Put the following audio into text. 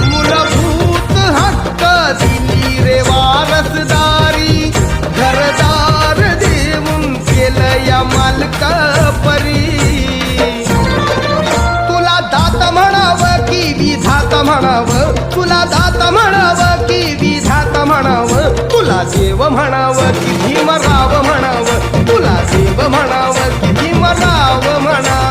मूलभूत हक्क दिली रे वारसदारी, घरदार देऊन केलं या मालक परी. तुला दात म्हणावं की विधात म्हणावं, तुला दात म्हणावं की विधात म्हणावं, तुला देव म्हणावं की भीमराव म्हणावं, तुला देव म्हणावं की भीमराव म्हणावं.